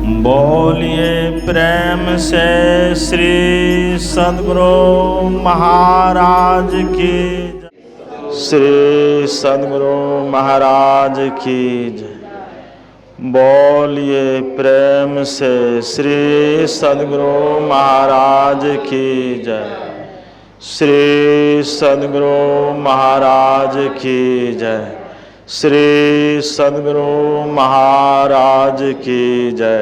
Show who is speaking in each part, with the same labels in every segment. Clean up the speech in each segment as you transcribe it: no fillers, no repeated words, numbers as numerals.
Speaker 1: बोलिए प्रेम से श्री सद्गुरु महाराज की जय। श्री सद्गुरु महाराज की जय। बोलिए प्रेम से श्री सद्गुरु महाराज की जय। श्री सद्गुरु महाराज की जय। श्री सद्गुरु महाराज की जय।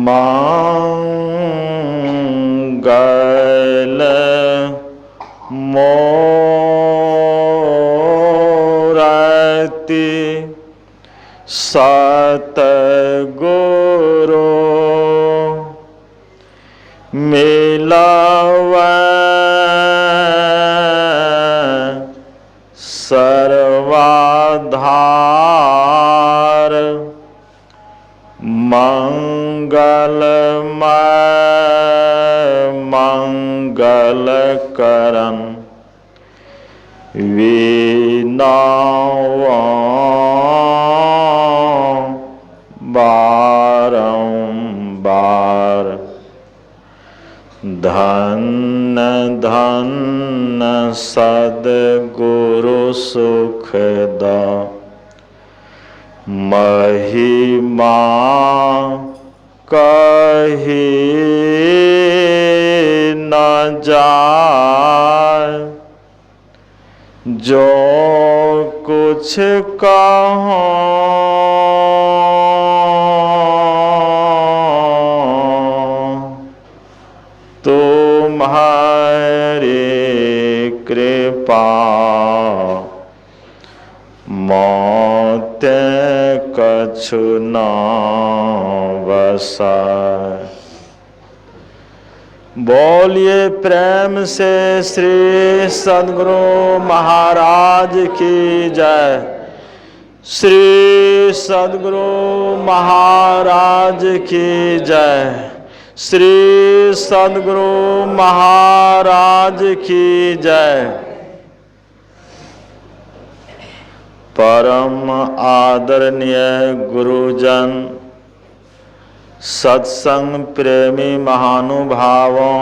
Speaker 1: मंगल मूर्ति सतगुरु मिलावे सर्वाधार मंगलमय मंगल करन विनावा बारंबार। धन्य धन्य सद्गुरु सुखदा महिमा कही न जाए। जो कुछ कहो तुम्हारी कृपा मोते कछु न बसाए। बोलिए प्रेम से श्री सद्गुरु महाराज की जय। श्री सद्गुरु महाराज की जय। श्री सद्गुरु महाराज की जय। परम आदरणीय गुरुजन, सत्संग प्रेमी महानुभावों,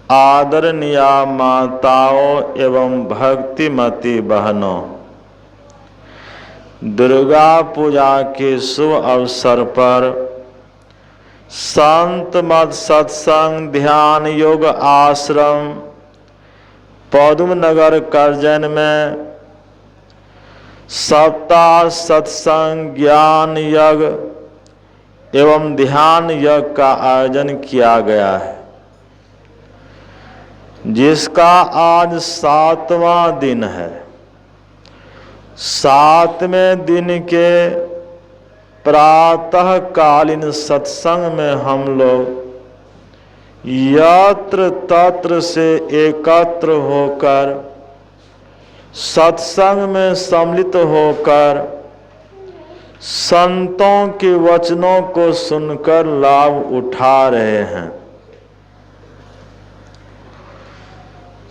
Speaker 1: आदरणीय माताओं एवं भक्तिमती बहनों, दुर्गा पूजा के शुभ अवसर पर संत मत सत्संग ध्यान योग आश्रम पद्मनगर करजन में सप्ताह सत्संग ज्ञान यज्ञ एवं ध्यान यज्ञ का आयोजन किया गया है, जिसका आज 7वां दिन है। 7वें दिन के प्रातःकालीन सत्संग में हम लोग यत्र तत्र से एकत्र होकर सत्संग में सम्मिलित होकर संतों के वचनों को सुनकर लाभ उठा रहे हैं।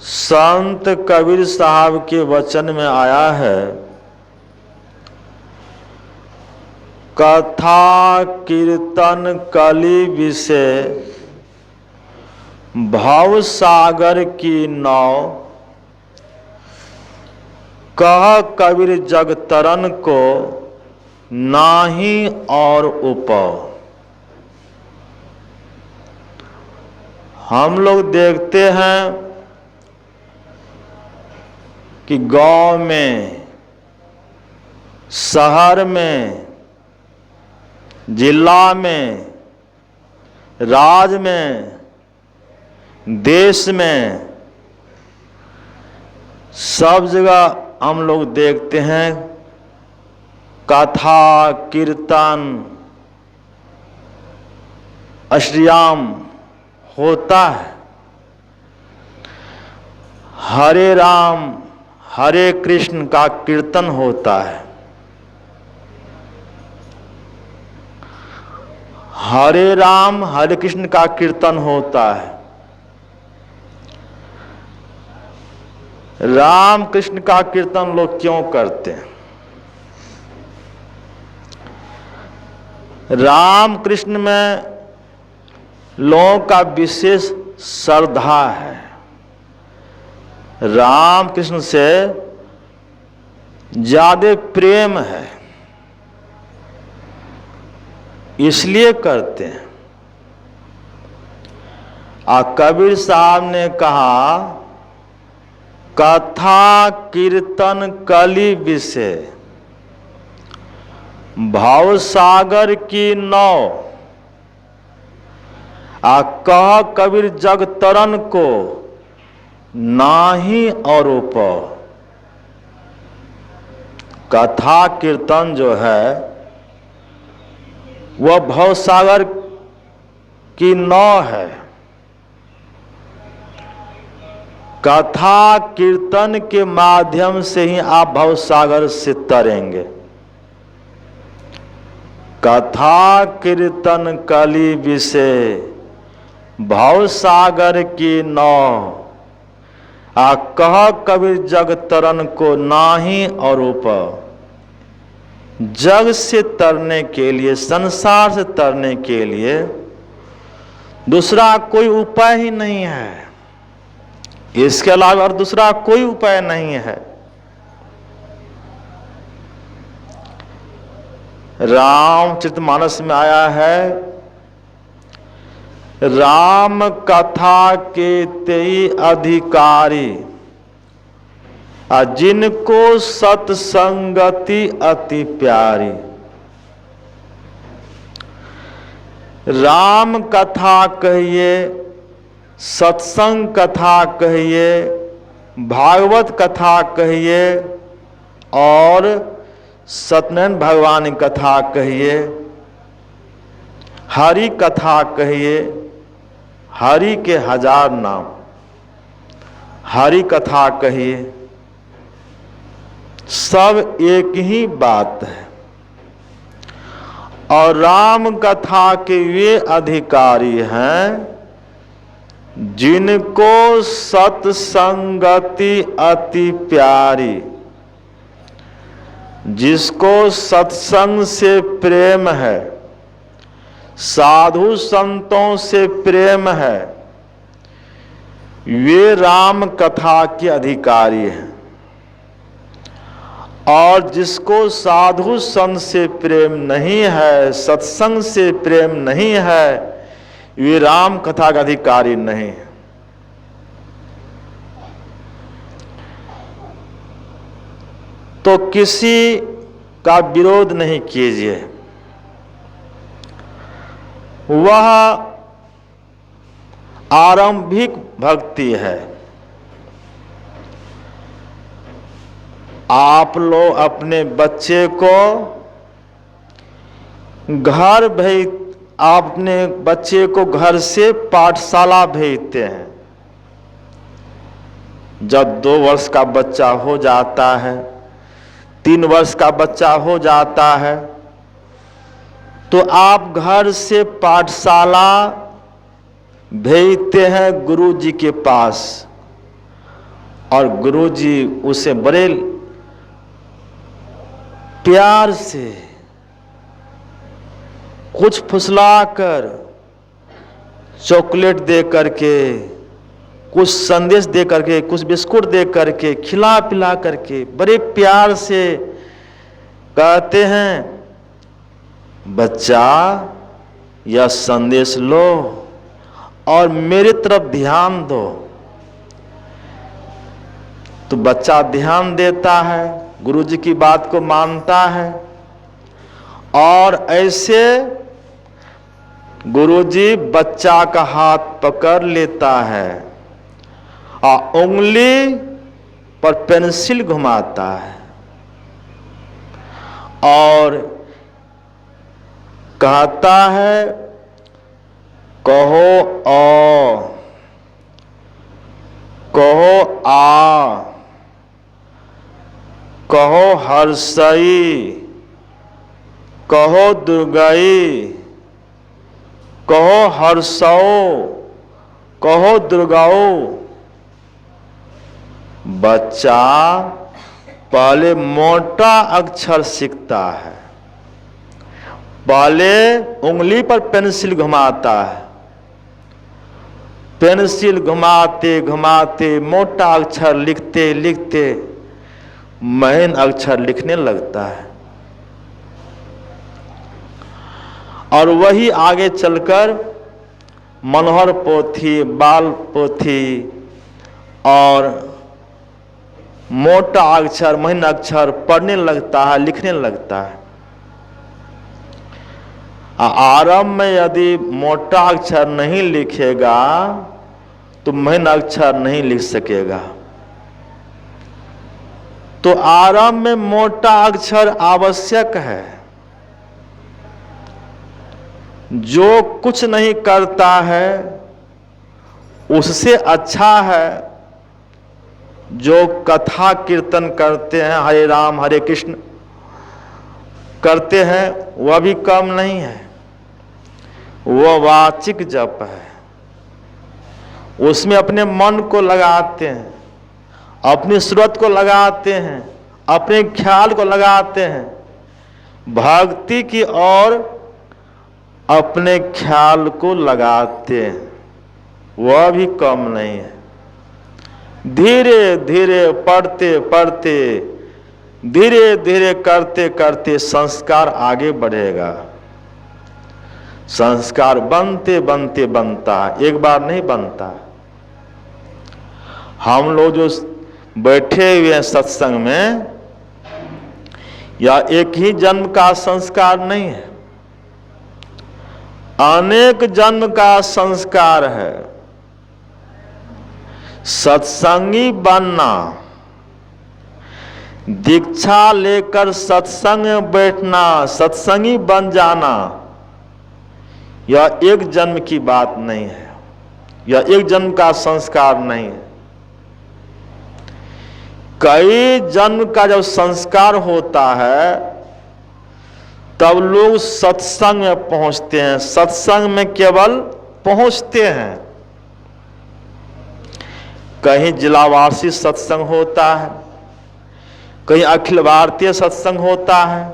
Speaker 1: संत कबीर साहब के वचन में आया है, कथा कीर्तन कली विषय भव सागर की नाव, कह कबीर जग तरन को नाही और उपाव। हम लोग देखते हैं कि गांव में, शहर में, जिला में, राज्य में, देश में, सब जगह हम लोग देखते हैं कथा कीर्तन अष्टयाम होता है। हरे राम हरे कृष्ण का कीर्तन होता है। हरे राम हरे कृष्ण का कीर्तन होता है। राम कृष्ण का कीर्तन लोग क्यों करते हैं? राम कृष्ण में लोगों का विशेष श्रद्धा है। राम कृष्ण से ज्यादा प्रेम है, इसलिए करते हैं। कबीर साहब ने कहा, कथा कीर्तन कली विषय, भाव सागर की नाव, कह कबीर जग तरन को नाही और ऊपर। कथा कीर्तन जो है वह भवसागर की नाव है। कथा कीर्तन के माध्यम से ही आप भवसागर से तरेंगे। कथा कीर्तन कली विषय, भवसागर की नाव, कह कबीर जग तरन को नाही और ऊपर। जग से तरने के लिए, संसार से तरने के लिए दूसरा कोई उपाय ही नहीं है। इसके अलावा और दूसरा कोई उपाय नहीं है। रामचरितमानस में आया है, राम कथा के तेई अधिकारी, जिनको सत्संगति अति प्यारी। राम कथा कहिए, सत्संग कथा कहिए, भागवत कथा कहिए और सत्यनारायण भगवान की कथा कहिए, हरि कथा कहिए। हरि के 1000 नाम, हरि कथा कहिए, सब एक ही बात है। और राम कथा के वे अधिकारी हैं जिनको सत्संगति अति प्यारी, जिसको सत्संग से प्रेम है, साधु संतों से प्रेम है, वे राम कथा के अधिकारी हैं। और जिसको साधु संत से प्रेम नहीं है, सत्संग से प्रेम नहीं है, वे राम कथा का अधिकारी नहीं है। तो किसी का विरोध नहीं कीजिए। वह आरंभिक भक्ति है। आप लोग अपने बच्चे को घर भेज, आप अपने बच्चे को घर से पाठशाला भेजते हैं। जब 2 वर्ष का बच्चा हो जाता है, 3 वर्ष का बच्चा हो जाता है, तो आप घर से पाठशाला भेजते हैं गुरुजी के पास। और गुरुजी उसे बड़े प्यार से कुछ फुसलाकर, चॉकलेट दे करके, कुछ संदेश दे करके, कुछ बिस्कुट दे करके, खिला पिला करके बड़े प्यार से कहते हैं, बच्चा यह संदेश लो और मेरी तरफ ध्यान दो। तो बच्चा ध्यान देता है, गुरुजी की बात को मानता है। और ऐसे गुरुजी बच्चा का हाथ पकड़ लेता है और उंगली पर पेंसिल घुमाता है और कहता है, कहो ओ, कहो आ, कहो हर्षई, कहो दुर्गई, कहो हर्षौ, कहो दुर्गाओ। बच्चा पहले मोटा अक्षर सीखता है, पहले उंगली पर पेंसिल घुमाता है, पेंसिल घुमाते घुमाते मोटा अक्षर लिखते लिखते महीन अक्षर लिखने लगता है, और वही आगे चलकर मनोहर पोथी, बाल पोथी और मोटा अक्षर, महीन अक्षर पढ़ने लगता है, लिखने लगता है। आरंभ में यदि मोटा अक्षर नहीं लिखेगा तो महीन अक्षर नहीं लिख सकेगा। तो आरंभ में मोटा अक्षर आवश्यक है। जो कुछ नहीं करता है उससे अच्छा है जो कथा कीर्तन करते हैं, हरे राम हरे कृष्ण करते हैं, वह भी कम नहीं है। वह वाचिक जप है, उसमें अपने मन को लगाते हैं, अपनी सूरत को लगाते हैं, अपने ख्याल को लगाते हैं, भक्ति की ओर अपने ख्याल को लगाते हैं, वह भी कम नहीं है। धीरे धीरे पढ़ते पढ़ते, धीरे धीरे करते करते संस्कार आगे बढ़ेगा। संस्कार बनते बनते बनता है, एक बार नहीं बनता। हम लोग जो बैठे हुए हैं सत्संग में, यह एक ही जन्म का संस्कार नहीं है, अनेक जन्म का संस्कार है। सत्संगी बनना, दीक्षा लेकर सत्संग में बैठना, सत्संगी बन जाना, यह एक जन्म की बात नहीं है, यह एक जन्म का संस्कार नहीं है। कई जन्म का जब संस्कार होता है तब लोग सत्संग में पहुंचते हैं, सत्संग में केवल पहुंचते हैं। कहीं जिलावासी सत्संग होता है, कहीं अखिल भारतीय सत्संग होता है,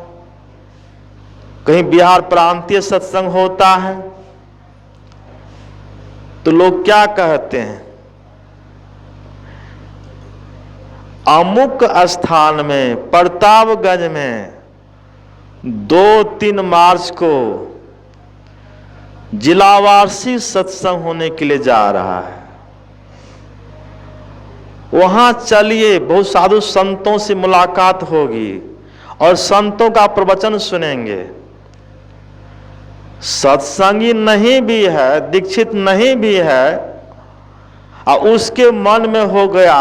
Speaker 1: कहीं बिहार प्रांतीय सत्संग होता है, तो लोग क्या कहते हैं, अमुक स्थान में प्रतापगंज में 2-3 मार्च को जिलावासी सत्संग होने के लिए जा रहा है, वहां चलिए, बहुत साधु संतों से मुलाकात होगी और संतों का प्रवचन सुनेंगे। सत्संगी नहीं भी है, दीक्षित नहीं भी है, और उसके मन में हो गया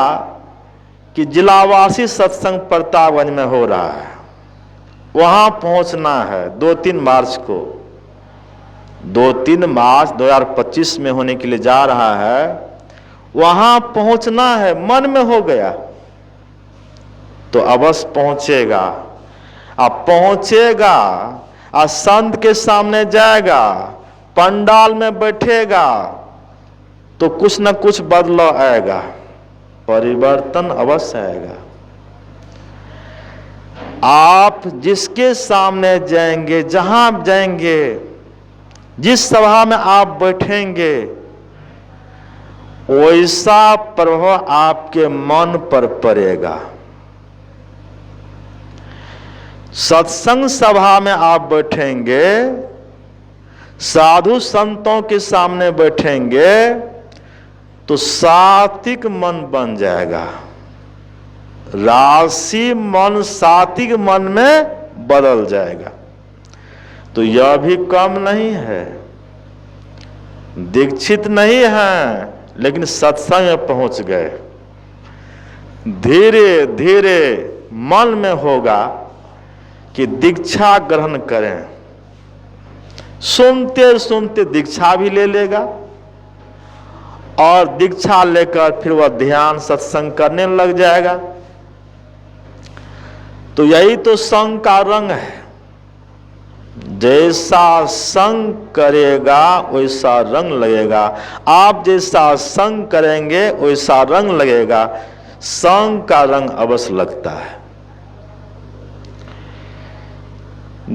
Speaker 1: कि जिलावासी सत्संग प्रतापगंज में हो रहा है, वहां पहुंचना है 2-3 मार्च को। 2-3 मार्च 2025 में होने के लिए जा रहा है, वहां पहुंचना है, मन में हो गया तो अवश्य पहुंचेगा। अब पहुंचेगा और संत के सामने जाएगा, पंडाल में बैठेगा तो कुछ न कुछ बदलाव आएगा, परिवर्तन अवश्य आएगा। आप जिसके सामने जाएंगे, जहां जाएंगे, जिस सभा में आप बैठेंगे, वैसा प्रभाव आपके मन पर पड़ेगा। सत्संग सभा में आप बैठेंगे, साधु संतों के सामने बैठेंगे तो सात्विक मन बन जाएगा, राशि मन सात्विक मन में बदल जाएगा। तो यह भी कम नहीं है, दीक्षित नहीं है लेकिन सत्संग में पहुंच गए। धीरे धीरे मन में होगा कि दीक्षा ग्रहण करें, सुनते सुनते दीक्षा भी ले लेगा और दीक्षा लेकर फिर वह ध्यान सत्संग करने लग जाएगा। तो यही तो संग का रंग है, जैसा संग करेगा वैसा रंग लगेगा। आप जैसा संग करेंगे वैसा रंग लगेगा। संग का रंग अवश्य लगता है।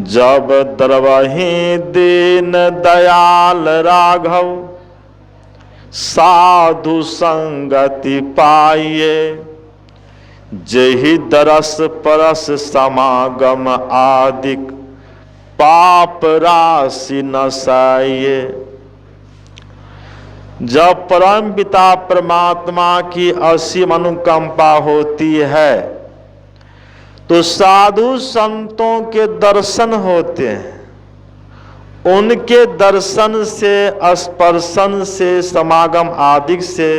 Speaker 1: जब द्रवहि दीन दयाल राघव, साधु संगति पाइए, जेहि दरस परस समागम आदिक, पाप राशि नसाइए। जब परम पिता परमात्मा की असीम अनुकंपा होती है तो साधु संतों के दर्शन होते हैं। उनके दर्शन से, स्पर्शन से, समागम आदि से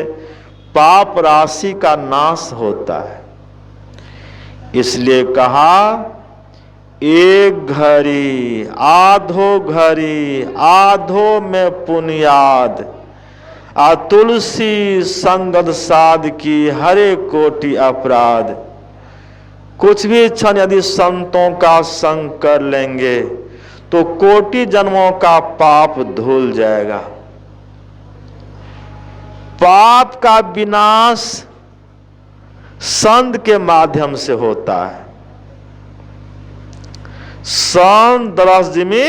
Speaker 1: पाप राशि का नाश होता है। इसलिए कहा, एक घड़ी आधो घड़ी आधो में पुनियाद, आ तुलसी संगत साध की हरे कोटि अपराध। कुछ भी क्षण यदि संतों का संग कर लेंगे तो कोटि जन्मों का पाप धुल जाएगा। पाप का विनाश संत के माध्यम से होता है। संत दरसजिमी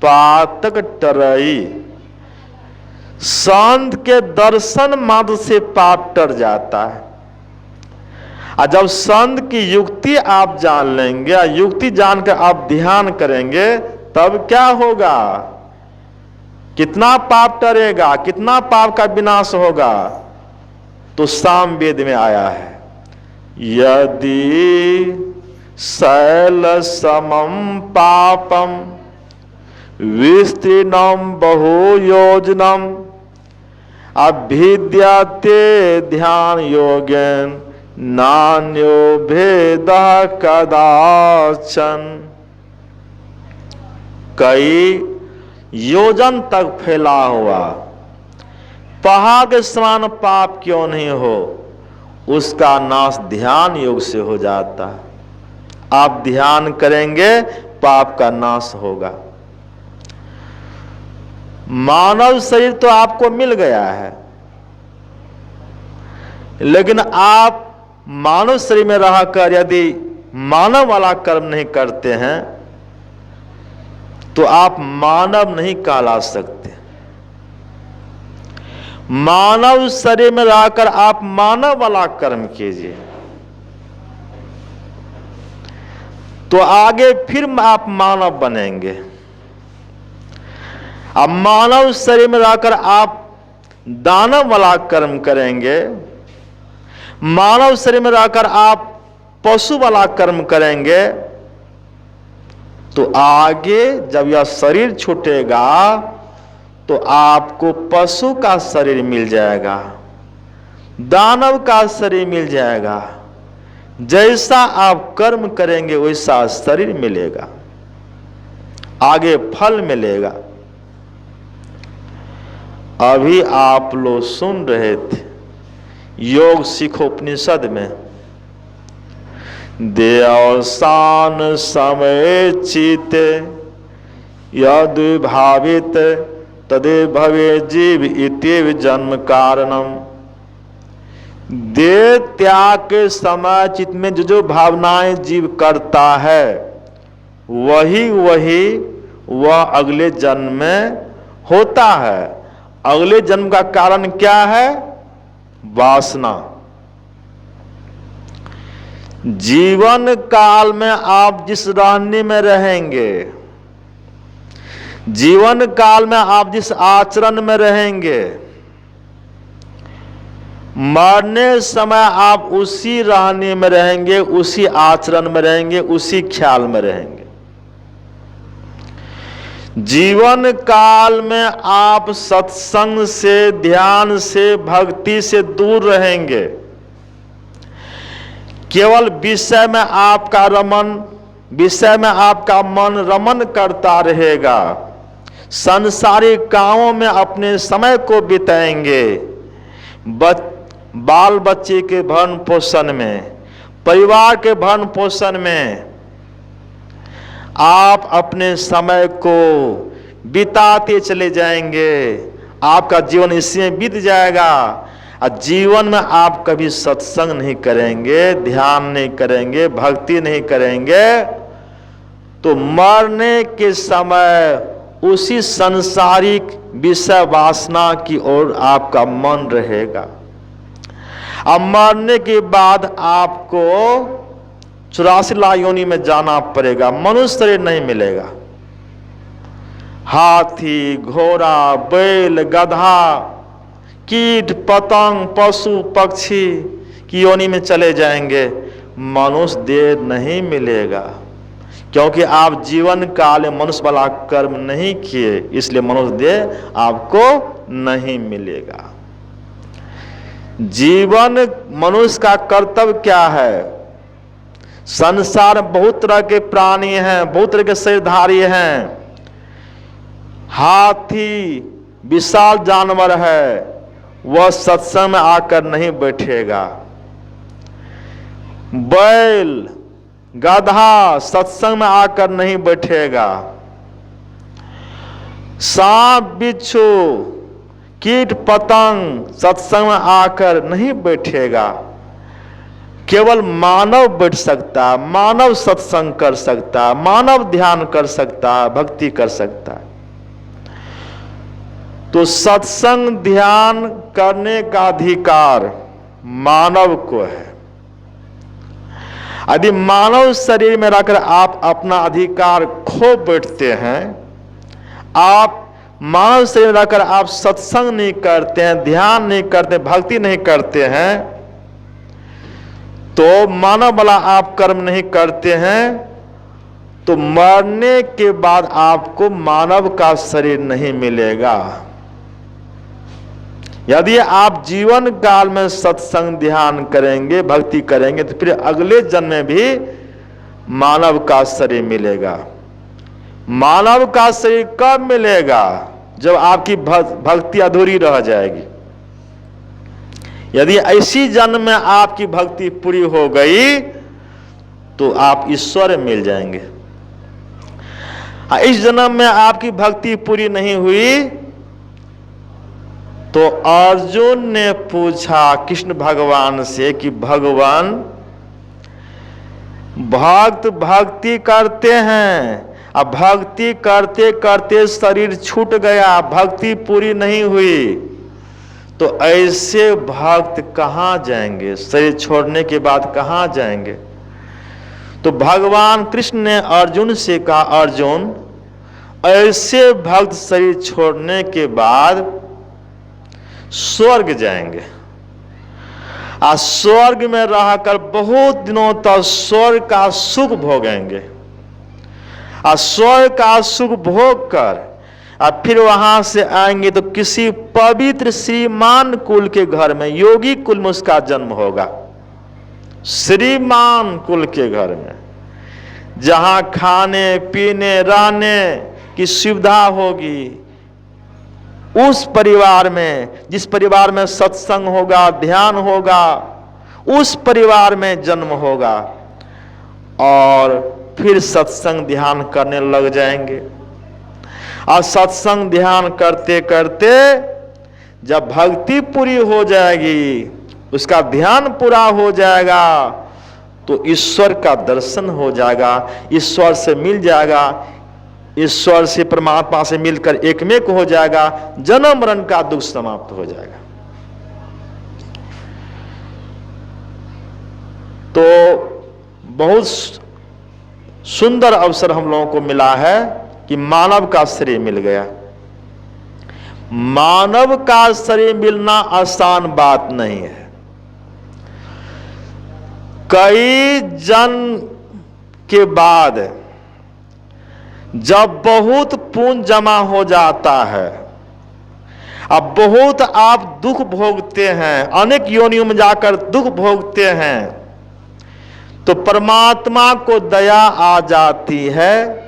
Speaker 1: पातक टरई, संत के दर्शन मात्र से पाप टर जाता है। और जब संत की युक्ति आप जान लेंगे, युक्ति जानकर आप ध्यान करेंगे, तब क्या होगा? कितना पाप टरेगा, कितना पाप का विनाश होगा? तो साम वेद में आया है, यदि शैल समम पापम विस्तीर्णम बहु योजनम अभिद्यते ध्यान योगेन नान्यो भेद कदाचन। कई योजन तक फैला हुआ पहाड़ के समान पाप क्यों नहीं हो, उसका नाश ध्यान योग से हो जाता है। आप ध्यान करेंगे, पाप का नाश होगा। मानव शरीर तो आपको मिल गया है, लेकिन आप मानव शरीर में रहकर यदि मानव वाला कर्म नहीं करते हैं तो आप मानव नहीं कहला सकते। मानव शरीर में रहकर आप मानव वाला कर्म कीजिए, तो आगे फिर आप मानव बनेंगे। अब मानव शरीर में रहकर आप दानव वाला कर्म करेंगे, मानव शरीर में रहकर आप पशु वाला कर्म करेंगे, तो आगे जब यह शरीर छूटेगा तो आपको पशु का शरीर मिल जाएगा, दानव का शरीर मिल जाएगा। जैसा आप कर्म करेंगे वैसा शरीर मिलेगा, आगे फल मिलेगा। अभी आप लोग सुन रहे थे योग सिखोपनिषद में, देवसान समय चिते यद भावित तदे भवे जीव इत्येव जन्म कारणम। देह त्याग के समय चित्त में जो भावनाएं जीव करता है वही वह अगले जन्म में होता है। अगले जन्म का कारण क्या है? वासना। जीवन काल में आप जिस रहने में रहेंगे, जीवन काल में आप जिस आचरण में रहेंगे, मरने समय आप उसी रहने में रहेंगे, उसी आचरण में रहेंगे, उसी ख्याल में रहेंगे। जीवन काल में आप सत्संग से, ध्यान से, भक्ति से दूर रहेंगे। केवल विषय में आपका मन रमन करता रहेगा। सांसारिक कामों में अपने समय को बिताएंगे। बाल बच्चे के भरण पोषण में, परिवार के भरण पोषण में आप अपने समय को बिताते चले जाएंगे। आपका जीवन इसमें बीत जाएगा। और जीवन में आप कभी सत्संग नहीं करेंगे, ध्यान नहीं करेंगे, भक्ति नहीं करेंगे, तो मरने के समय उसी सांसारिक विषय वासना की ओर आपका मन रहेगा। अब मरने के बाद आपको 84 लाख योनि में जाना पड़ेगा, मनुष्य शरीर नहीं मिलेगा। हाथी, घोड़ा, बैल, गधा, कीट पतंग, पशु पक्षी की योनि में चले जाएंगे, मनुष्य देह नहीं मिलेगा, क्योंकि आप जीवन काल में मनुष्य वाला कर्म नहीं किए, इसलिए मनुष्य देह आपको नहीं मिलेगा। जीवन मनुष्य का कर्तव्य क्या है? संसार में बहुत तरह के प्राणी हैं, बहुत तरह के शरीरधारी हैं। हाथी विशाल जानवर है, वह सत्संग में आकर नहीं बैठेगा। बैल, गधा सत्संग में आकर नहीं बैठेगा। सांप, बिच्छू, कीट पतंग सत्संग में आकर नहीं बैठेगा। केवल मानव बैठ सकता है, मानव सत्संग कर सकता है, मानव ध्यान कर सकता है, भक्ति कर सकता है। तो सत्संग ध्यान करने का अधिकार मानव को है। यदि मानव शरीर में रहकर आप अपना अधिकार खो बैठते हैं, आप मानव शरीर में रहकर आप सत्संग नहीं करते हैं, ध्यान नहीं करते, भक्ति नहीं करते हैं, तो मानव वाला आप कर्म नहीं करते हैं, तो मरने के बाद आपको मानव का शरीर नहीं मिलेगा। यदि आप जीवन काल में सत्संग ध्यान करेंगे, भक्ति करेंगे, तो फिर अगले जन्म में भी मानव का शरीर मिलेगा। मानव का शरीर कब मिलेगा? जब आपकी भक्ति अधूरी रह जाएगी। यदि ऐसी जन्म में आपकी भक्ति पूरी हो गई तो आप ईश्वर मिल जाएंगे। इस जन्म में आपकी भक्ति पूरी नहीं हुई तो अर्जुन ने पूछा कृष्ण भगवान से कि भगवान, भक्त भक्ति करते हैं, अब भक्ति करते करते शरीर छूट गया, भक्ति पूरी नहीं हुई, तो ऐसे भक्त कहाँ जाएंगे? शरीर छोड़ने के बाद कहाँ जाएंगे? तो भगवान कृष्ण ने अर्जुन से कहा, अर्जुन, ऐसे भक्त शरीर छोड़ने के बाद स्वर्ग जाएंगे, और स्वर्ग में रहकर बहुत दिनों तक स्वर्ग का सुख भोगेंगे, और स्वर्ग का सुख भोग कर और फिर वहां से आएंगे तो किसी पवित्र श्रीमान कुल के घर में, योगी कुल में उसका जन्म होगा। श्रीमान कुल के घर में, जहां खाने पीने रहने की सुविधा होगी, उस परिवार में, जिस परिवार में सत्संग होगा, ध्यान होगा, उस परिवार में जन्म होगा, और फिर सत्संग ध्यान करने लग जाएंगे। और सत्संग ध्यान करते करते जब भक्ति पूरी हो जाएगी, उसका ध्यान पूरा हो जाएगा, तो ईश्वर का दर्शन हो जाएगा, ईश्वर से मिल जाएगा, ईश्वर से, परमात्मा से मिलकर एकमेक हो जाएगा, जन्म मरण का दुख समाप्त हो जाएगा। तो बहुत सुंदर अवसर हम लोगों को मिला है कि मानव का शरीर मिल गया। मानव का शरीर मिलना आसान बात नहीं है। कई जन्म के बाद जब बहुत पुण्य जमा हो जाता है, अब बहुत आप दुख भोगते हैं, अनेक योनियों में जाकर दुख भोगते हैं, तो परमात्मा को दया आ जाती है,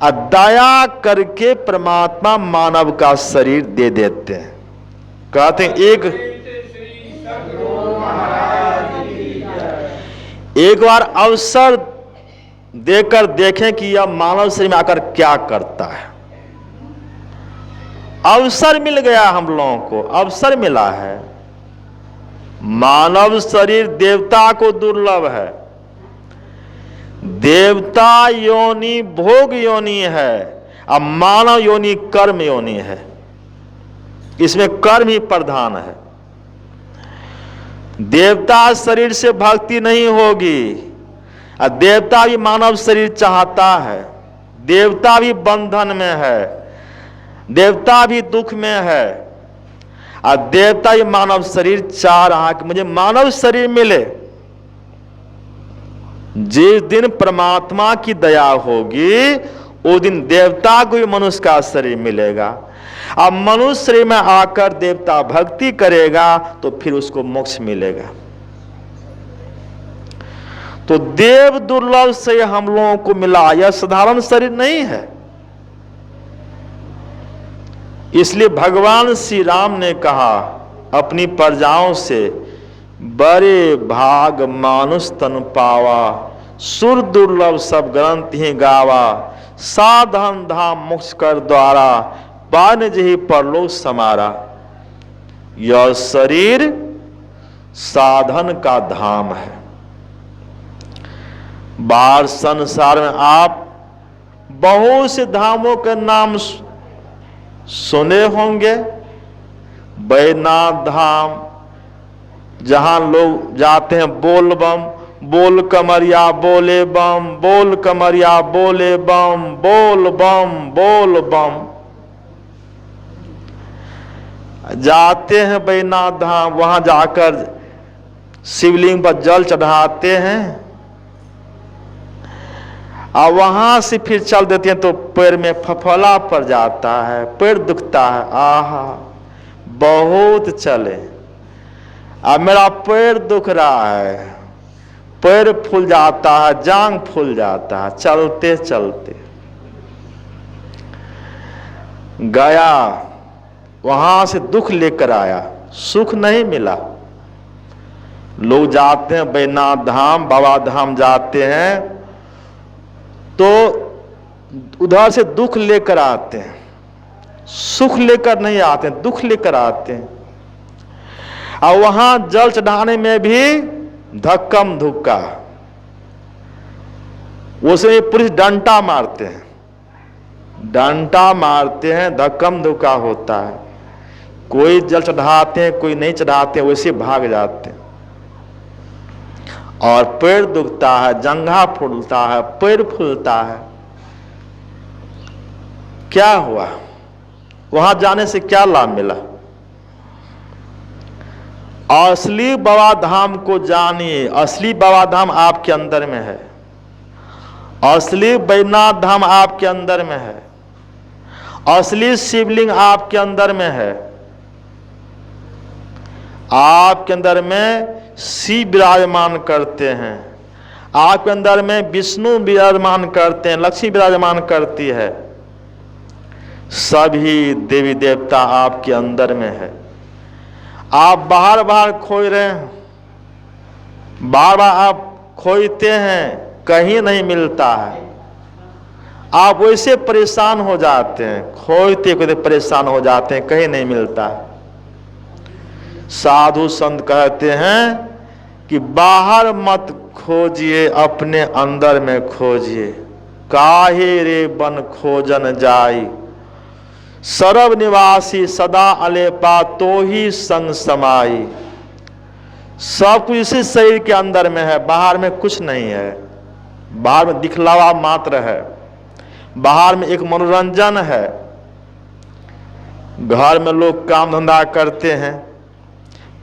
Speaker 1: और दया करके परमात्मा मानव का शरीर दे देते हैं। कहते हैं एक बार अवसर देकर देखें कि यह मानव शरीर में आकर क्या करता है। अवसर मिल गया, हम लोगों को अवसर मिला है, मानव शरीर देवता को दुर्लभ है। देवता योनि भोग योनि है, अब मानव योनि कर्म योनि है। इसमें कर्म ही प्रधान है। देवता शरीर से भक्ति नहीं होगी, और देवता भी मानव शरीर चाहता है। देवता भी बंधन में है, देवता भी दुख में है, और देवता ही मानव शरीर चाह रहा है कि मुझे मानव शरीर मिले। जिस दिन परमात्मा की दया होगी उस दिन देवता को भी मनुष्य का शरीर मिलेगा। अब मनुष्य शरीर में आकर देवता भक्ति करेगा तो फिर उसको मोक्ष मिलेगा। तो देव दुर्लभ से हम लोगों को मिला, यह साधारण शरीर नहीं है। इसलिए भगवान श्री राम ने कहा अपनी प्रजाओं से, बड़े भाग मानुष तन पावा, सुर दुर्लभ सब ग्रंथ ही गावा, साधन धाम मोक्ष कर द्वारा, पान जही परलोक समारा। यह शरीर साधन का धाम है। बाहर संसार में आप बहुत से धामों के नाम सुने होंगे। बैद्यनाथ धाम, जहां लोग जाते हैं बोल बम, बोल कमरिया बोले बम, बोल कमरिया बोले बम, बोल बम बोल बम। जाते हैं बैद्यनाथ धाम, वहां जाकर शिवलिंग पर जल चढ़ाते हैं, और वहां से फिर चल देते हैं तो पैर में फफोला पड़ जाता है, पैर दुखता है। आहा, बहुत चले, अब मेरा पैर दुख रहा है, पैर फूल जाता है, जांग फूल जाता है, चलते चलते। गया, वहां से दुख लेकर आया, सुख नहीं मिला। लोग जाते हैं बैद्यनाथ धाम, बाबा धाम जाते हैं तो उधर से दुख लेकर आते हैं, सुख लेकर नहीं आते, दुख लेकर आते हैं। और वहां जल चढ़ाने में भी धक्कम धुक्का, उसमें पुलिस डंडा मारते हैं, डंडा मारते हैं, धक्कम धुक्का होता है। कोई जल चढ़ाते हैं, कोई नहीं चढ़ाते, वैसे भाग जाते हैं। और पैर दुखता है, जंघा फूलता है, पैर फूलता है। क्या हुआ? वहां जाने से क्या लाभ मिला? असली बाबा धाम को जानिए। असली बाबा धाम आपके अंदर में है, असली बैद्यनाथ धाम आपके अंदर में है, असली शिवलिंग आपके अंदर में है। आपके अंदर में शिव विराजमान करते हैं, आपके अंदर में विष्णु विराजमान करते हैं, लक्ष्मी विराजमान करती है। सभी देवी देवता आपके अंदर में है। आप बाहर बाहर खोज रहे हैं, बार बार आप खोजते हैं, कहीं नहीं मिलता है। आप वैसे परेशान हो जाते हैं, खोजते खोजते परेशान हो जाते हैं, कहीं नहीं मिलता है। साधु संत कहते हैं कि बाहर मत खोजिए, अपने अंदर में खोजिए। काहे रे बन खोजन जाई, सर्व निवासी सदा अलेपा तो ही संग समाई। सब कुछ इसी शरीर के अंदर में है, बाहर में कुछ नहीं है। बाहर में दिखलावा मात्र है, बाहर में एक मनोरंजन है। घर में लोग काम धंधा करते हैं,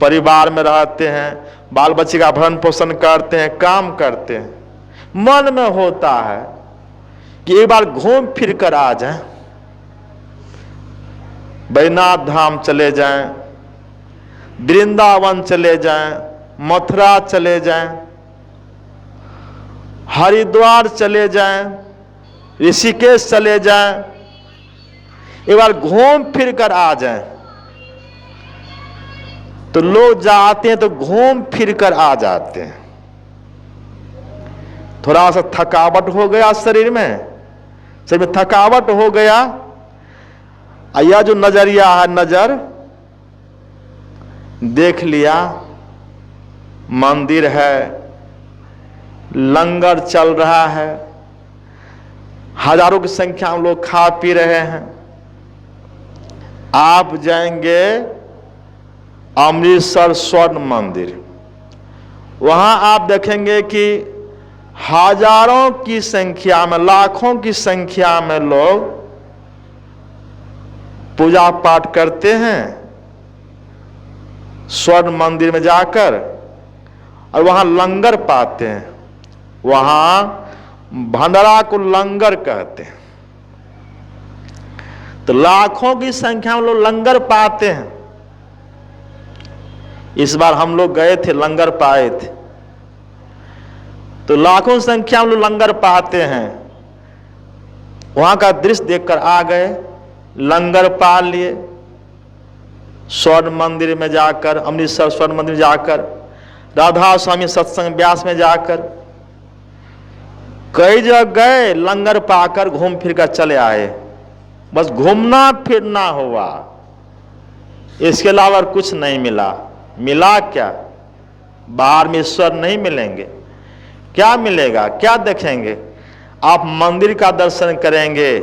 Speaker 1: परिवार में रहते हैं, बाल बच्चे का भरण पोषण करते हैं, काम करते हैं। मन में होता है कि एक बार घूम फिर कर आ जाएं, बैद्यनाथ धाम चले जाएं, वृंदावन चले जाएं, मथुरा चले जाएं, हरिद्वार चले जाएं, ऋषिकेश चले जाएं, एक बार घूम फिर कर आ जाएं। तो लोग जाते हैं तो घूम फिर कर आ जाते हैं। थोड़ा सा थकावट हो गया शरीर में, शरीर में थकावट हो गया, यह जो नजरिया है, नजर देख लिया, मंदिर है, लंगर चल रहा है, हजारों की संख्या में लोग खा पी रहे हैं। आप जाएंगे अमृतसर स्वर्ण मंदिर, वहां आप देखेंगे कि हजारों की संख्या में, लाखों की संख्या में लोग पूजा पाठ करते हैं स्वर्ण मंदिर में जाकर, और वहां लंगर पाते हैं। वहां भंडारा को लंगर कहते हैं। तो लाखों की संख्या में लोग लंगर पाते हैं। इस बार हम लोग गए थे, लंगर पाए थे, तो लाखों की संख्या में लोग लंगर पाते हैं। वहां का दृश्य देखकर आ गए, लंगर पा लिए। स्वर्ण मंदिर में जाकर, अमृतसर स्वर्ण मंदिर में जाकर, राधा स्वामी सत्संग व्यास में जाकर, कई जगह गए, लंगर पाकर घूम फिर कर चले आए। बस घूमना फिरना हुआ, इसके अलावा कुछ नहीं मिला। मिला क्या? बाहर में ईश्वर नहीं मिलेंगे। क्या मिलेगा? क्या देखेंगे? आप मंदिर का दर्शन करेंगे,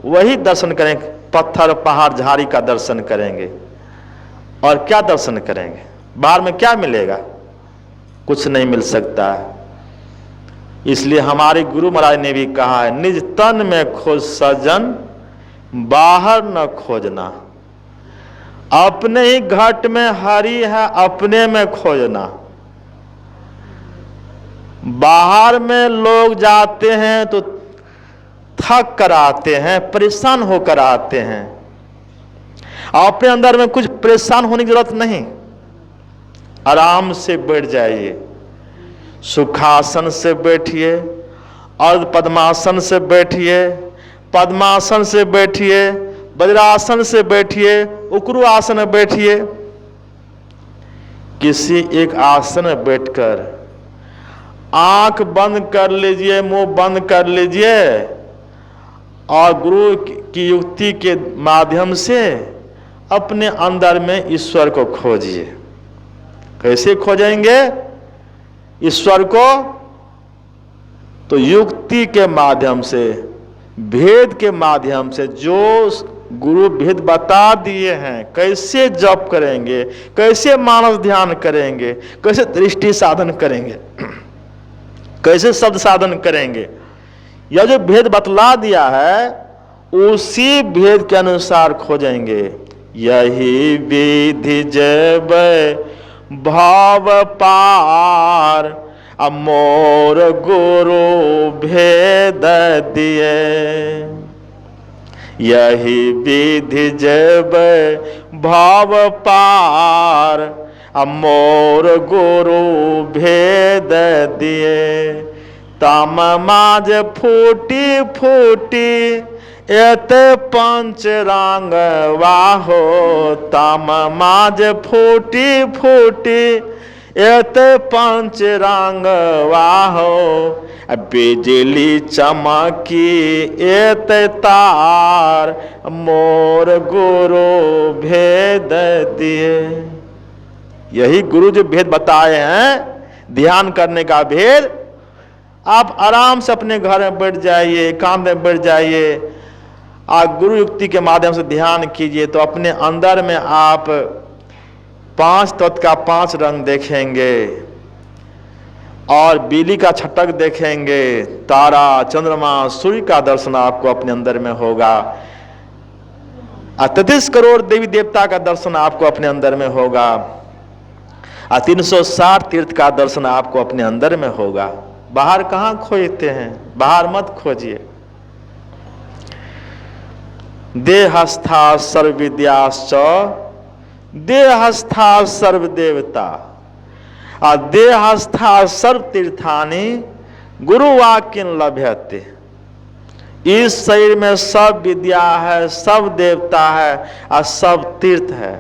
Speaker 1: वही दर्शन करेंगे, पत्थर पहाड़ झाड़ी का दर्शन करेंगे, और क्या दर्शन करेंगे? बाहर में क्या मिलेगा? कुछ नहीं मिल सकता है। इसलिए हमारे गुरु महाराज ने भी कहा है, निज तन में खोज सजन, बाहर न खोजना। अपने ही घट में हरि है, अपने में खोजना। बाहर में लोग जाते हैं तो थक कर आते हैं, परेशान होकर आते हैं। अपने अंदर में कुछ परेशान होने की जरूरत नहीं। आराम से बैठ जाइए, सुखासन से बैठिए, अर्ध पद्मासन से बैठिए, पद्मासन से बैठिए, वज्रासन से बैठिए, उक्रू आसन में बैठिए। किसी एक आसन में बैठकर आंख बंद कर लीजिए, मुंह बंद कर लीजिए, और गुरु की युक्ति के माध्यम से अपने अंदर में ईश्वर को खोजिए। कैसे खोजेंगे ईश्वर को? तो युक्ति के माध्यम से, भेद के माध्यम से। जो गुरु भेद बता दिए हैं, कैसे जप करेंगे, कैसे मानस ध्यान करेंगे, कैसे दृष्टि साधन करेंगे, कैसे शब्द साधन करेंगे, यह जो भेद बतला दिया है, उसी भेद के अनुसार खोजेंगे। यही विधि जब भाव पार, अमोर गुरु भेद दिए। यही विधि जब भाव पार, अमोर गुरु भेद दिए। तम माज फूटी फूटी एत पंच रांग वाहो। तम माज फूटी फूटी एत पंच रांग वाहो। बिजली चमकी एत तार, मोर गुरु भेद दिए। यही गुरु जो भेद बताए हैं, ध्यान करने का भेद, आप आराम से अपने घर में बैठ जाइए, काम में बैठ जाइए, आप गुरु युक्ति के माध्यम से ध्यान कीजिए, तो अपने अंदर में आप 5 तत्व का 5 रंग देखेंगे, और बिजली का छटक देखेंगे, तारा चंद्रमा सूर्य का दर्शन आपको अपने अंदर में होगा, 33 करोड़ देवी देवता का दर्शन आपको अपने अंदर में होगा, 360 तीर्थ का दर्शन आपको अपने अंदर में होगा। बाहर कहाँ खोजते हैं? बाहर मत खोजिए। देहस्था सर्व विद्याश्च देहस्था सर्व देवता, देहस्था सर्व तीर्थानि गुरुवाक्यं लभ्यते। इस शरीर में सब विद्या है, सब देवता है, और सब तीर्थ है।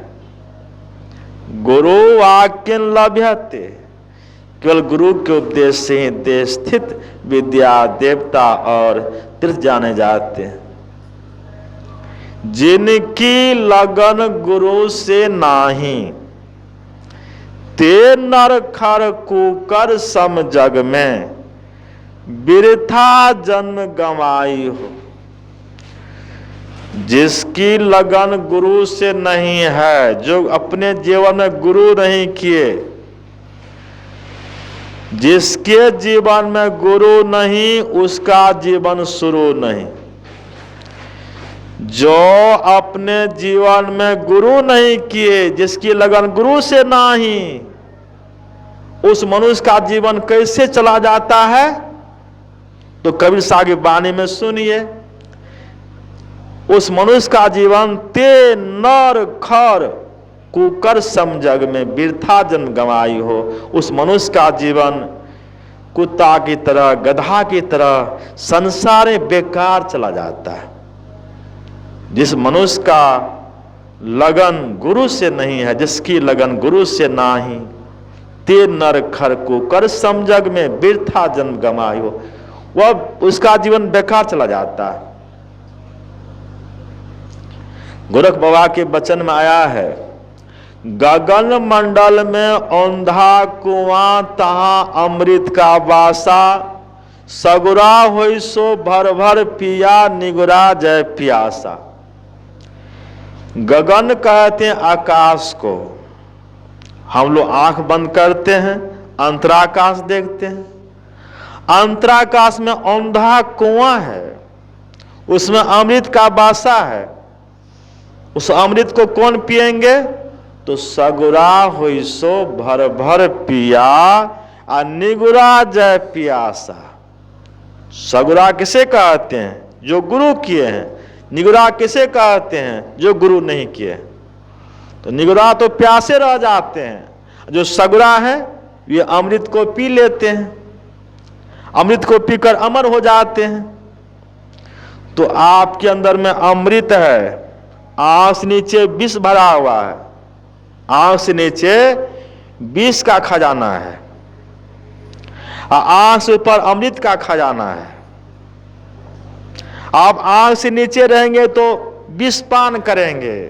Speaker 1: गुरुवाक्यं लभ्यते, केवल गुरु के उपदेश से ही देश स्थित विद्या, देवता और तीर्थ जाने जाते हैं। जिनकी लगन गुरु से नाही, ते नर खर कुकर सम जग में, बिरथा जन्म गंवाई हो। जिसकी लगन गुरु से नहीं है, जो अपने जीवन में गुरु नहीं किए, जिसके जीवन में गुरु नहीं उसका जीवन शुरू नहीं। जो अपने जीवन में गुरु नहीं किए, जिसकी लगन गुरु से नहीं, उस मनुष्य का जीवन कैसे चला जाता है? तो कबीर साहब की वाणी में सुनिए, उस मनुष्य का जीवन ते नर खर कुकर सम जग में, बिरथा जन्म गंवाई हो। उस मनुष्य का जीवन कुत्ता की तरह, गधा की तरह संसार में बेकार चला जाता है। जिस मनुष्य का लगन गुरु से नहीं है, जिसकी लगन गुरु से नाही, ते नर खर कुकर सम जग में, बिरथा जन्म गंवाई हो। वह उसका जीवन बेकार चला जाता है। गोरख बाबा के वचन में आया है, गगन मंडल में औंधा कुआं, तहां अमृत का वासा, सगुरा होई सो भर भर पिया, निगुरा जय प्यासा। गगन कहते हैं आकाश को। हम लोग आंख बंद करते हैं, अंतराकाश देखते हैं। अंतराकाश में औंधा कुआं है, उसमें अमृत का वासा है। उस अमृत को कौन पिएंगे? तो सगुरा हुई सो भर भर पिया, और निगुरा जय प्यासा। सगुरा किसे कहते हैं? जो गुरु किए हैं। निगुरा किसे कहते हैं? जो गुरु नहीं किए। तो निगुरा तो प्यासे रह जाते हैं, जो सगुरा है ये अमृत को पी लेते हैं, अमृत को पीकर अमर हो जाते हैं। तो आपके अंदर में अमृत है, आंख से नीचे विष भरा हुआ है, आंख से नीचे विष का खजाना है, आंख से ऊपर अमृत का खजाना है। आप आंख से नीचे रहेंगे तो विष पान करेंगे,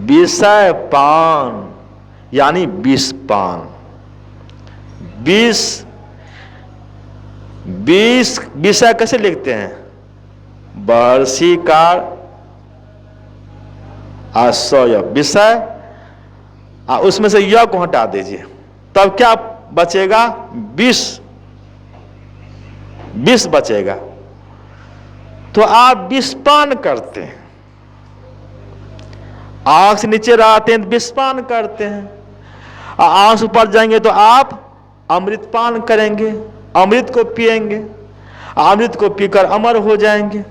Speaker 1: विषय पान यानी विष पान। विष विषय कैसे लिखते हैं? बरसी कार आशय विषय, उसमें से य को हटा दीजिए, तब क्या बचेगा? विष, विष बचेगा। तो आप विषपान करते हैं, आंख से नीचे रहते हैं तो विषपान करते हैं, आंख से ऊपर जाएंगे तो आप अमृतपान करेंगे, अमृत को पिएंगे, अमृत को पीकर अमर हो जाएंगे।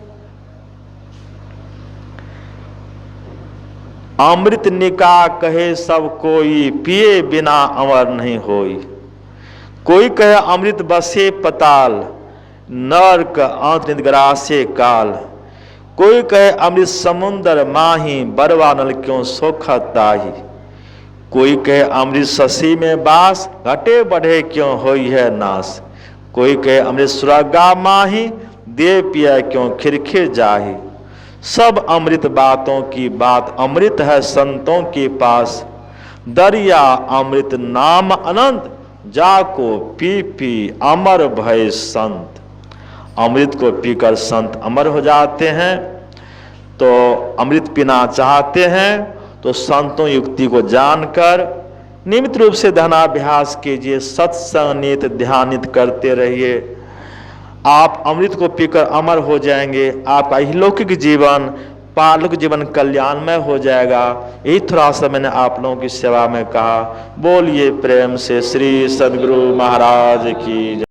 Speaker 1: अमृत निका कहे सब कोई, पिए बिना अमर नहीं होई। कोई कहे अमृत बसे पताल, नरक अंत निद्रासे काल। कोई कहे अमृत समुंदर माही, बरवानल क्यों सोखत ताही। कोई कहे अमृत शशि में बास, घटे बढ़े क्यों होई है नाश। कोई कहे अमृत सुरगा माही, दे पिया क्यों खिरखिर जाही। सब अमृत बातों की बात अमृत है संतों के पास। दरिया अमृत नाम अनंत, जाको पी पी अमर भय संत। अमृत को पीकर संत अमर हो जाते हैं। तो अमृत पीना चाहते हैं तो संतों युक्ति को जानकर नियमित रूप से ध्यानाभ्यास कीजिए, सत्संग नित ध्यानित करते रहिए। आप अमृत को पीकर अमर हो जाएंगे। आपका इहलौकिक जीवन, पारलौकिक जीवन कल्याणमय हो जाएगा। यही थोड़ा सा मैंने आप लोगों की सेवा में कहा। बोलिए प्रेम से श्री सद्गुरु महाराज की जय।